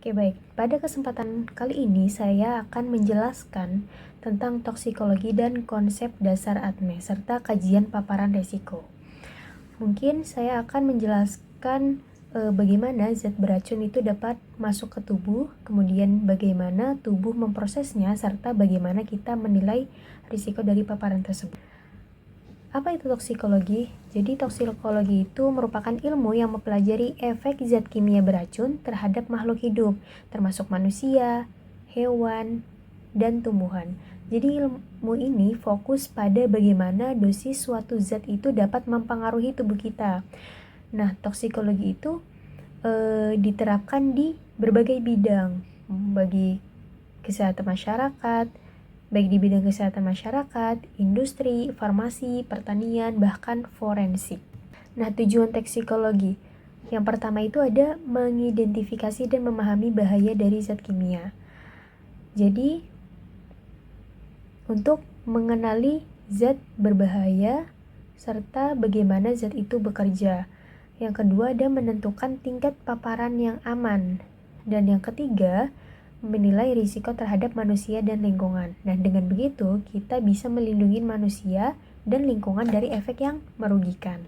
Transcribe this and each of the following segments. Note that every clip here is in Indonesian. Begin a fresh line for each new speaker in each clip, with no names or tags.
Oke, baik. Pada kesempatan kali ini saya akan menjelaskan tentang toksikologi dan konsep dasar ATME serta kajian paparan resiko. Mungkin saya akan menjelaskan bagaimana zat beracun itu dapat masuk ke tubuh, kemudian bagaimana tubuh memprosesnya, serta bagaimana kita menilai risiko dari paparan tersebut. Apa itu toksikologi? Jadi toksikologi itu merupakan ilmu yang mempelajari efek zat kimia beracun terhadap makhluk hidup, termasuk manusia, hewan, dan tumbuhan. Jadi ilmu ini fokus pada bagaimana dosis suatu zat itu dapat mempengaruhi tubuh kita. Nah, toksikologi itu diterapkan di berbagai bidang, bagi kesehatan masyarakat, baik di bidang kesehatan masyarakat, industri, farmasi, pertanian, bahkan forensik. Nah, tujuan toksikologi yang pertama itu ada mengidentifikasi dan memahami bahaya dari zat kimia. Jadi, untuk mengenali zat berbahaya serta bagaimana zat itu bekerja. Yang kedua ada menentukan tingkat paparan yang aman. Dan yang ketiga, menilai risiko terhadap manusia dan lingkungan. Dan dengan begitu, kita bisa melindungi manusia dan lingkungan dari efek yang merugikan.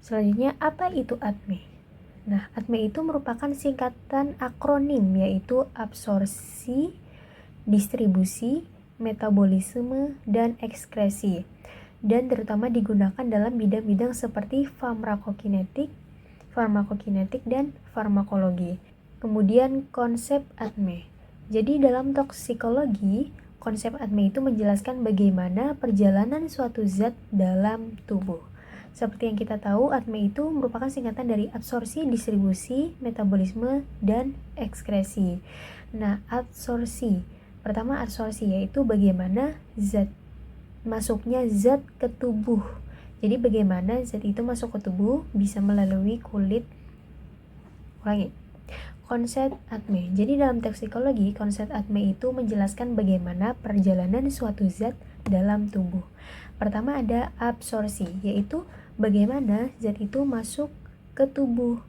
Selanjutnya, apa itu ATME? Nah, ATME itu merupakan singkatan akronim, yaitu absorpsi, distribusi, metabolisme, dan ekskresi. Dan terutama digunakan dalam bidang-bidang seperti farmakokinetik, dan farmakologi. Kemudian konsep ATME. Jadi dalam toksikologi, konsep ATME itu menjelaskan bagaimana perjalanan suatu zat dalam tubuh. Seperti yang kita tahu, ATME itu merupakan singkatan dari absorpsi, distribusi, metabolisme, dan ekskresi. Nah, absorpsi. Pertama absorpsi yaitu bagaimana masuknya zat ke tubuh. Jadi bagaimana zat itu masuk ke tubuh bisa melalui kulit. Konsep ATME. Jadi dalam toksikologi, konsep ATME itu menjelaskan bagaimana perjalanan suatu zat dalam tubuh. Pertama ada absorpsi, yaitu bagaimana zat itu masuk ke tubuh.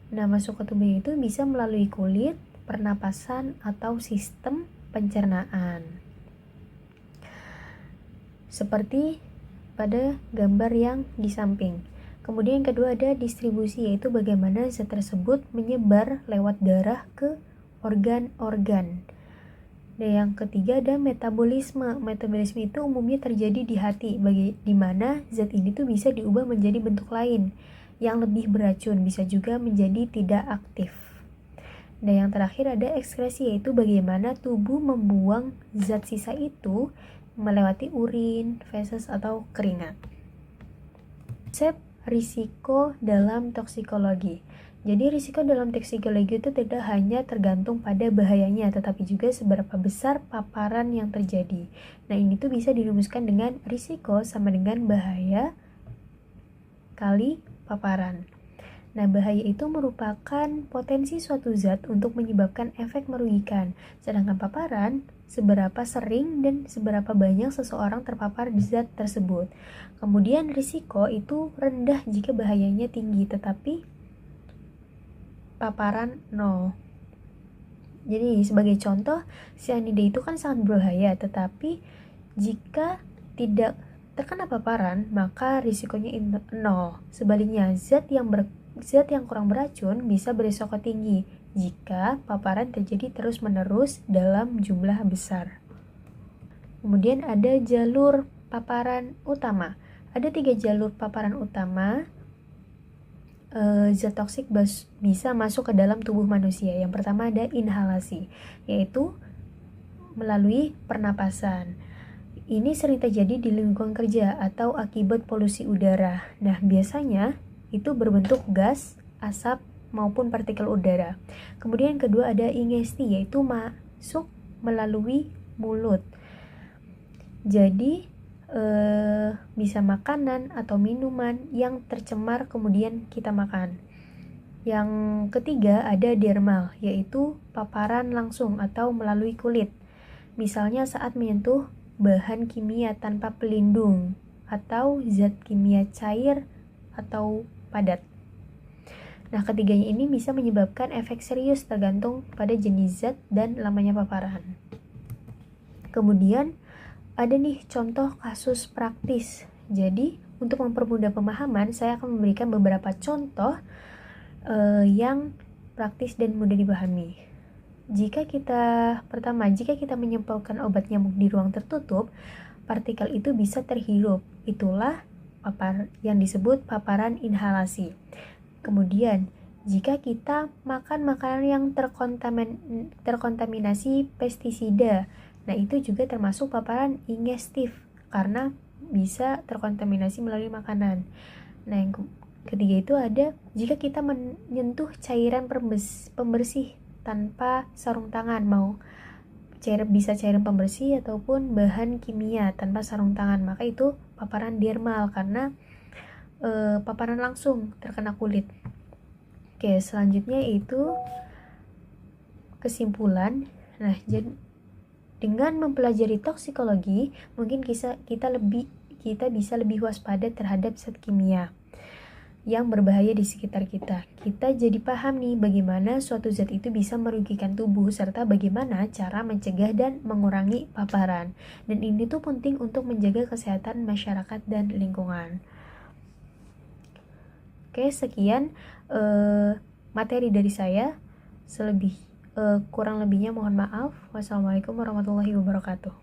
Nah, masuk ke tubuh itu bisa melalui kulit, pernapasan, atau sistem pencernaan. Seperti pada gambar yang di samping. Kemudian yang kedua ada distribusi, yaitu bagaimana zat tersebut menyebar lewat darah ke organ-organ. Dan yang ketiga ada metabolisme. Metabolisme itu umumnya terjadi di hati, di mana zat ini tuh bisa diubah menjadi bentuk lain yang lebih beracun, bisa juga menjadi tidak aktif. Dan yang terakhir ada ekskresi, yaitu bagaimana tubuh membuang zat sisa itu melewati urin, feses, atau keringat. Konsep risiko dalam toksikologi. Jadi risiko dalam toksikologi itu tidak hanya tergantung pada bahayanya, tetapi juga seberapa besar paparan yang terjadi. Nah, ini tuh bisa dirumuskan dengan risiko sama dengan bahaya kali paparan. Nah, bahaya itu merupakan potensi suatu zat untuk menyebabkan efek merugikan. Sedangkan paparan, seberapa sering dan seberapa banyak seseorang terpapar di zat tersebut. Kemudian risiko itu rendah jika bahayanya tinggi, tetapi paparan 0. Jadi sebagai contoh, cyanida itu kan sangat berbahaya, tetapi jika tidak terkena paparan, maka risikonya 0. Sebaliknya, zat yang kurang beracun bisa berisiko tinggi jika paparan terjadi terus-menerus dalam jumlah besar. Kemudian ada jalur paparan utama. Ada 3 jalur paparan utama zat toksik bisa masuk ke dalam tubuh manusia. Yang pertama ada inhalasi, yaitu melalui pernapasan. Ini sering terjadi di lingkungan kerja atau akibat polusi udara. Nah, biasanya itu berbentuk gas, asap, maupun partikel udara. Kemudian yang kedua ada ingesti, yaitu masuk melalui mulut. Jadi bisa makanan atau minuman yang tercemar kemudian kita makan. Yang ketiga ada dermal, yaitu paparan langsung atau melalui kulit. Misalnya saat menyentuh bahan kimia tanpa pelindung atau zat kimia cair atau padat. Nah, ketiganya ini bisa menyebabkan efek serius tergantung pada jenis zat dan lamanya paparan. Kemudian ada nih contoh kasus praktis. Jadi, untuk mempermudah pemahaman, saya akan memberikan beberapa contoh yang praktis dan mudah dipahami. Jika kita menyemprotkan obat nyamuk di ruang tertutup, partikel itu bisa terhirup. Itulah yang disebut paparan inhalasi. Kemudian, jika kita makan makanan yang terkontaminasi pestisida, nah itu juga termasuk paparan ingestif karena bisa terkontaminasi melalui makanan. Nah, yang ketiga itu ada jika kita menyentuh cairan pembersih tanpa sarung tangan, bisa cairan pembersih ataupun bahan kimia tanpa sarung tangan, maka itu paparan dermal karena paparan langsung terkena kulit. Oke, selanjutnya itu kesimpulan. Nah, dengan mempelajari toksikologi, mungkin kita bisa lebih waspada terhadap zat kimia yang berbahaya di sekitar kita. Kita jadi paham nih bagaimana suatu zat itu bisa merugikan tubuh serta bagaimana cara mencegah dan mengurangi paparan. Dan ini tuh penting untuk menjaga kesehatan masyarakat dan lingkungan. Oke, sekian materi dari saya. Kurang lebihnya mohon maaf. Wassalamualaikum warahmatullahi wabarakatuh.